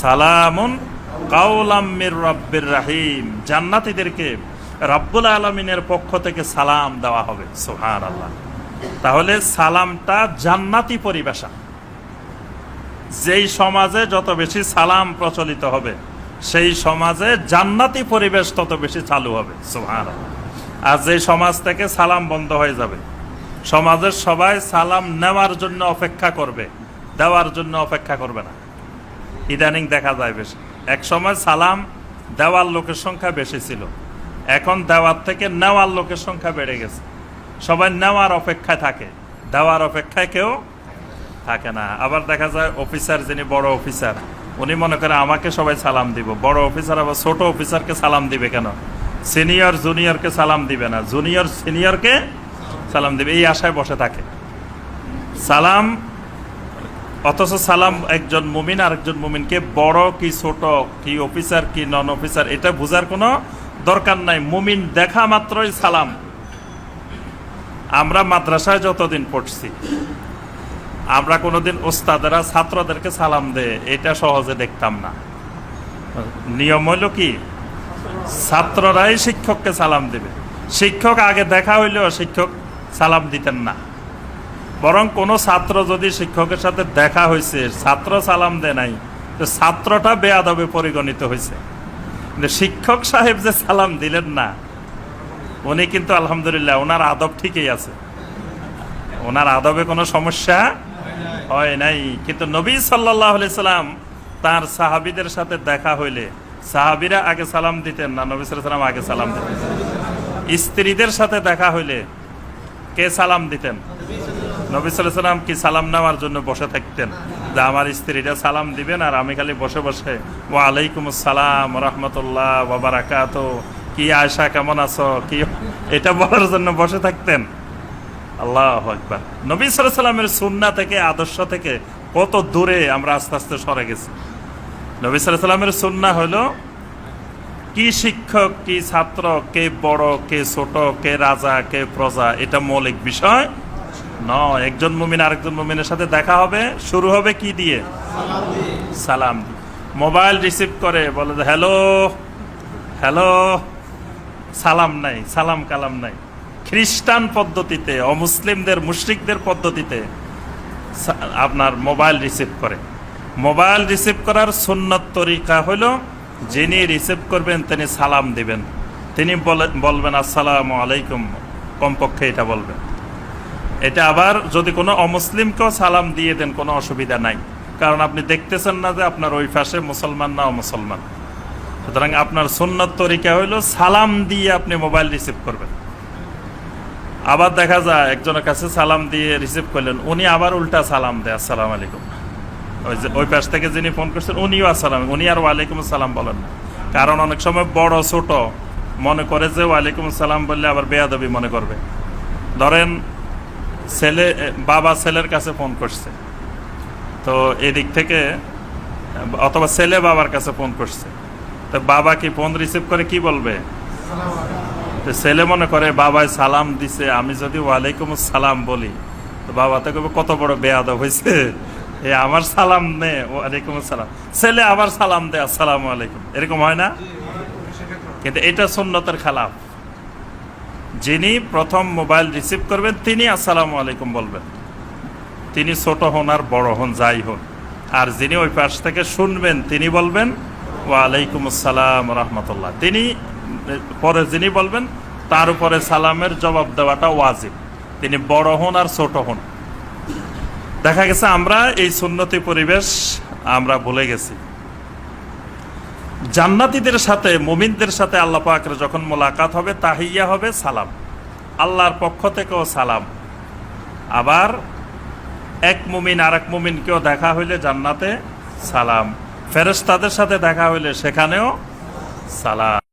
সালামুন কাওলাম মির রাব্বির রাহিম, জান্নাতীদেরকে রব্বুল আলামিনের পক্ষ থেকে সালাম দেওয়া হবে। সুবহানাল্লাহ। তাহলে সালামটা জান্নাতি পরিবেশা। যেই সমাজে যত বেশি সালাম প্রচলিত হবে সেই সমাজে জান্নাতি পরিবেশ তত বেশি চালু হবে। সুবহানাল্লাহ। আর যে সমাজ থেকে সালাম বন্ধ হয়ে যাবে, সমাজের সবাই সালাম নেওয়ার জন্য অপেক্ষা করবে, দেওয়ার জন্য অপেক্ষা করবে না। ইদানিং দেখা যায় বেশি। এক সময় সালাম দেওয়ার লোকের সংখ্যা বেশি ছিল, এখন দেওয়ার থেকে নেওয়ার লোকের সংখ্যা বেড়ে গেছে। সবাই নেওয়ার অপেক্ষায় থাকে, দেওয়ার অপেক্ষায় কেউ থাকে না। আবার দেখা যায় অফিসার, যিনি বড় অফিসার, উনি মনে করে আমাকে সবাই সালাম দিব। বড় অফিসার আবার ছোট অফিসারকে সালাম দিবে কেন? সিনিয়র জুনিয়রকে সালাম দিবে না, জুনিয়র সিনিয়রকে সালাম দিবে, এই আশায় বসে থাকে। সালাম, অথচ সালাম একজন মুমিন আরেকজন মুমিনকে বড় কি ছোট, কি অফিসার কি নন অফিসার, এটা বোঝার কোনো দরকার নাই। মুমিন দেখা মাত্রই সালাম। আমরা মাদ্রাসায় যতদিন পড়ছি, আমরা কোনোদিন ওস্তাদেরা ছাত্রদেরকে সালাম দেয় এটা সহজে দেখতাম না। নিয়ম হইল কি, ছাত্ররাই শিক্ষককে সালাম দেবে। শিক্ষক আগে দেখা হইলেও শিক্ষক সালাম দিতেন না, বরং কোনো ছাত্র যদি শিক্ষকের সাথে দেখা হয়েছে, ছাত্র সালাম দেয় নাই, তো ছাত্রটা বেয়াদবে পরিগণিত হয়েছে। কিন্তু শিক্ষক সাহেব যে সালাম দিলেন না, উনি কিন্তু আলহামদুলিল্লাহ ওনার আদব ঠিকই আছে, ওনার আদবে কোনো সমস্যা হয় নাই। কিন্তু নবী সাল্লাল্লাহু আলাইহি সাল্লাম তার সাহাবীদের সাথে দেখা হইলে সাহাবীরা আগে সালাম দিতেন না, নবী সাল্লাল্লাহু আলাইহি সাল্লাম আগে সালাম দিতেন। স্ত্রীদের সাথে দেখা হইলে কে সালাম দিতেন? নবী সাল্লাল্লাহু আলাইহি সাল্লাম কি সালাম নেওয়ার জন্য বসে থাকতেন যে আমার স্ত্রীরা সালাম দিবেন আর আমি খালি বসে বসে ওয়া আলাইকুমুস সালাম ওয়া রাহমাতুল্লাহ ওয়া বারাকাতুহু, কি আয়েশা কেমন আছো, কি, এটা বলার জন্য বসে থাকতেন? আল্লাহু আকবার। নবী সাল্লাল্লাহু আলাইহি সাল্লামের সুন্নাহ থেকে, আদর্শ থেকে কত দূরে আমরা আস্তে আস্তে সরে গেছি। নবী সাল্লাল্লাহু আলাইহি সাল্লামের সুন্নাহ হলো কি শিক্ষক কি ছাত্র, কে বড় কে ছোট, কে রাজা কে প্রজা, এটা মৌলিক বিষয় নয়। একজন মুমিন আরেকজন মুমিনের সাথে দেখা হবে, শুরু হবে কি দিয়ে? সালাম দিয়ে। মোবাইল রিসিভ করে বলে হ্যালো হ্যালো, সালাম নাই, সালাম কালাম নাই। খ্রিস্টান পদ্ধতিতে, অমুসলিমদের মুশরিকদের পদ্ধতিতে আপনার মোবাইল রিসিভ করে। মোবাইল রিসিভ করার সুন্নত তরিকা হলো, যিনি রিসিভ করবেন তিনি সালাম দিবেন, তিনি বলবেন আসসালামু আলাইকুম, কমপক্ষে এটা বলবেন। এটা আবার যদি কোনো অমুসলিমকেও সালাম দিয়ে দেন কোনো অসুবিধা নাই, কারণ আপনি দেখতেছেন না যে আপনার ওই পাশে মুসলমান না অমুসলমান। সুতরাং আপনার সুন্নত তরিকা হইল সালাম দিয়ে আপনি মোবাইল রিসিভ করবেন। আবার দেখা যায় একজনের কাছে সালাম দিয়ে রিসিভ করলেন, উনি আবার উল্টা সালাম দেয় আসসালামু আলাইকুম। ওই যে ওই পাশ থেকে যিনি ফোন করছেন উনিও আসসালাম, উনি আর ওয়ালাইকুম আসসালাম বলেন না। কারণ অনেক সময় বড় ছোট মনে করে যে ওয়ালাইকুম আসসালাম বললে আবার বেয়াদবি মনে করবে। ধরেন ছেলে, বাবা ছেলের কাছে ফোন করছে, তো এদিক থেকে, অথবা ছেলে বাবার কাছে ফোন করছে, তো বাবা কি ফোন রিসিভ করে কি বলবে? ছেলে মনে করে বাবাই সালাম দিছে, আমি যদি ওয়ালাইকুম সালাম বলি তো বাবা তো কত বড় বেয়াদব হয়েছে, আমার সালাম নে ওয়ালাইকুম আসসালাম, ছেলে আবার সালাম দে আসসালামু আলাইকুম, এরকম হয় না? কিন্তু এটা সুন্নতের খেলাফ। যিনি প্রথম মোবাইল রিসিভ করবেন তিনি আসসালামু আলাইকুম বলবেন, তিনি ছোট হন আর বড় হন যাই হন। আর যিনি ওই পাশ থেকে শুনবেন তিনি বলবেন ওয়ালাইকুম আসসালাম রাহমাতুল্লাহ। তিনি পরে যিনি বলবেন তার উপরে সালামের জবাব দেওয়াটা ওয়াজিব, তিনি বড় হন আর ছোট হন। দেখা গেছে আমরা এই সুন্নতি পরিবেশ আমরা ভুলে গেছি। জান্নাতীদের সাথে, মুমিনদের সাথে আল্লাহ পাকের যখন মোলাকাত হবে, তাহিয়া হবে সালাম, আল্লাহর পক্ষ থেকেও সালাম। আবার এক মুমিন আর এক মুমিনকেও দেখা হইলে জান্নাতে সালাম, ফেরেশতাদের সাথে দেখা হইলে সেখানেও সালাম।